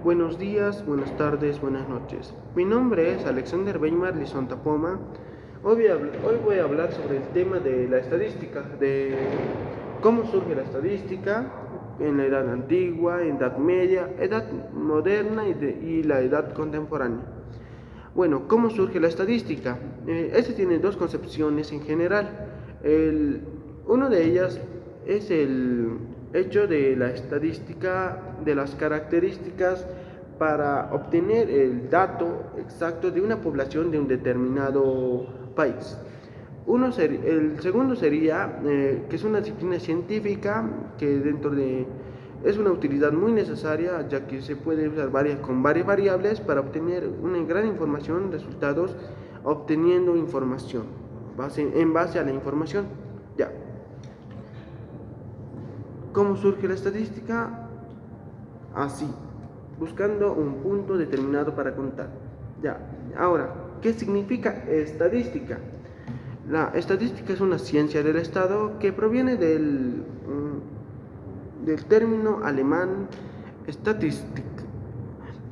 Buenos días, buenas tardes, buenas noches. Mi nombre es Alexander Weimar Lizonta Poma. Hoy voy a hablar sobre el tema de la estadística, de cómo surge la estadística en la edad antigua, en edad media, edad moderna y la edad contemporánea. Bueno, ¿cómo surge la estadística? Este tiene dos concepciones en general. Uno de ellas es el hecho de la estadística, de las características para obtener el dato exacto de una población de un determinado país. El segundo sería que es una disciplina científica que es una utilidad muy necesaria, ya que se puede usar con varias variables para obtener una gran información, resultados, obteniendo información en base a la información. Ya. ¿Cómo surge la estadística? Así, buscando un punto determinado para contar. Ya. Ahora, ¿qué significa estadística? La estadística es una ciencia del Estado que proviene del término alemán Statistik,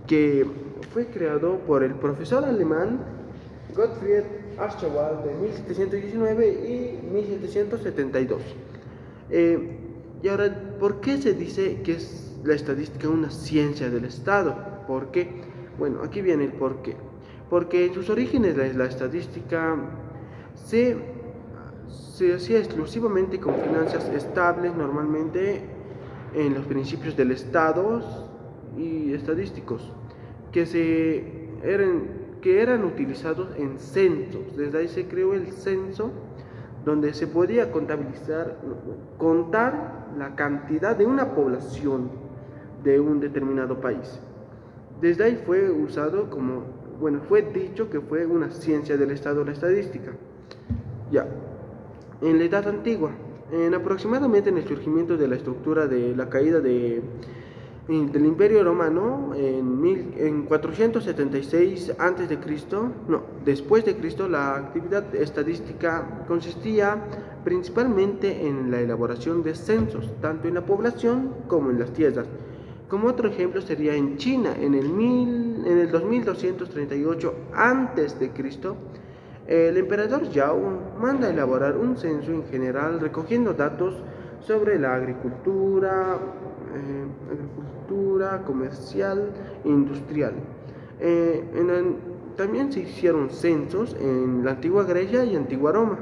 que fue creado por el profesor alemán Gottfried Archibald de 1719 y 1772. Y ahora, ¿por qué se dice que es la estadística una ciencia del Estado? ¿Por qué? Bueno, aquí viene el por qué. Porque en sus orígenes la estadística se hacía exclusivamente con finanzas estables, normalmente en los principios del Estado y estadísticos, que eran utilizados en censos. Desde ahí se creó el censo, donde se podía contar la cantidad de una población de un determinado país. Desde ahí fue usado fue dicho que fue una ciencia del Estado la estadística. Ya. En la Edad Antigua, aproximadamente en el surgimiento de la estructura de la caída del Imperio Romano en 476 después de Cristo, la actividad estadística consistía principalmente en la elaboración de censos, tanto en la población como en las tierras. Como otro ejemplo sería en China, en el 2238 a.C., el emperador Yao manda a elaborar un censo en general recogiendo datos sobre la agricultura comercial e industrial. También se hicieron censos en la antigua Grecia y antigua Roma.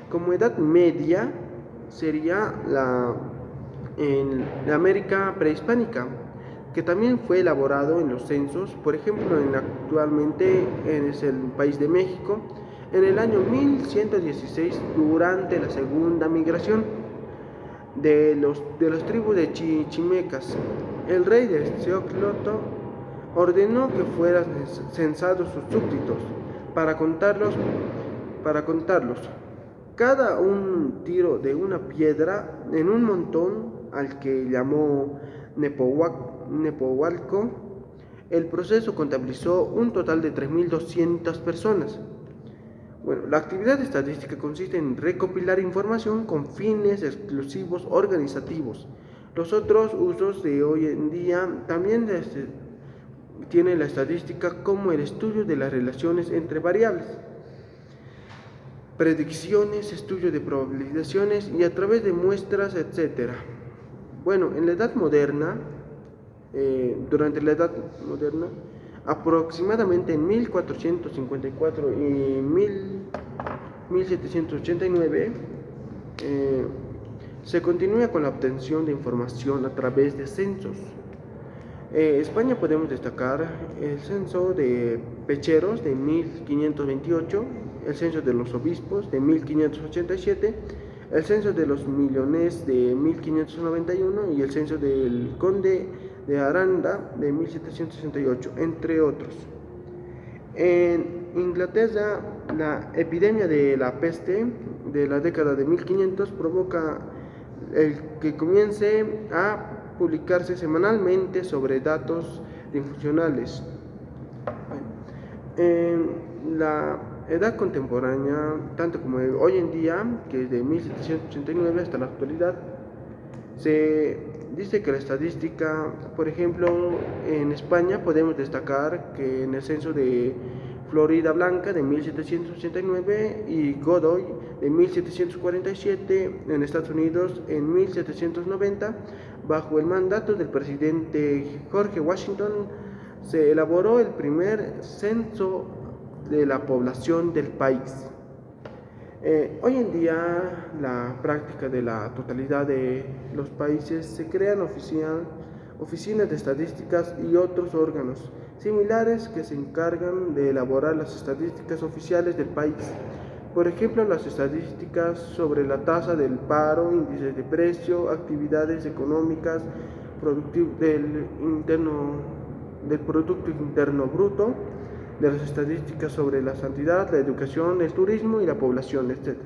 Como edad media sería en la América prehispánica, que también fue elaborado en los censos, por ejemplo, actualmente es el país de México, en el año 1116, durante la segunda migración de las tribus de chichimecas. El rey de Xiocloto ordenó que fueran censados sus súbditos para contarlos, cada un tiro de una piedra en un montón al que llamó Nepohualco. El proceso contabilizó un total de 3.200 personas. Bueno, la actividad estadística consiste en recopilar información con fines exclusivos organizativos. Los otros usos de hoy en día también tienen la estadística como el estudio de las relaciones entre variables, predicciones, estudio de probabilizaciones y a través de muestras, etc. Bueno, en la Edad Moderna, durante la Edad Moderna, aproximadamente en 1454 y 1789, se continúa con la obtención de información a través de censos. España podemos destacar el censo de pecheros de 1528, el censo de los obispos de 1587, el censo de los millones de 1591 y el censo del conde de Aranda de 1768, entre otros. En Inglaterra, la epidemia de la peste de la década de 1500 provoca el que comience a publicarse semanalmente sobre datos difusionales. En la edad contemporánea, tanto como hoy en día, que es de 1789 hasta la actualidad, se dice que la estadística, por ejemplo, en España podemos destacar que en el censo de Florida Blanca de 1789 y Godoy de 1747, en Estados Unidos en 1790, bajo el mandato del presidente George Washington, se elaboró el primer censo de la población del país. Hoy en día, la práctica de la totalidad de los países se crean oficinas de estadísticas y otros órganos similares que se encargan de elaborar las estadísticas oficiales del país. Por ejemplo, las estadísticas sobre la tasa del paro, índices de precio, actividades económicas, del Producto Interno Bruto, de las estadísticas sobre la sanidad, la educación, el turismo y la población, etc.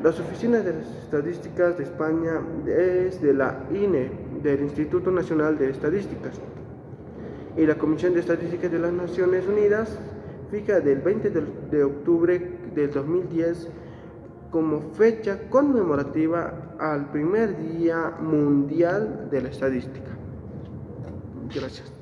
Las oficinas de las estadísticas de España es de la INE, del Instituto Nacional de Estadísticas, y la Comisión de Estadísticas de las Naciones Unidas fija del 20 de octubre del 2010 como fecha conmemorativa al primer Día Mundial de la Estadística. Gracias.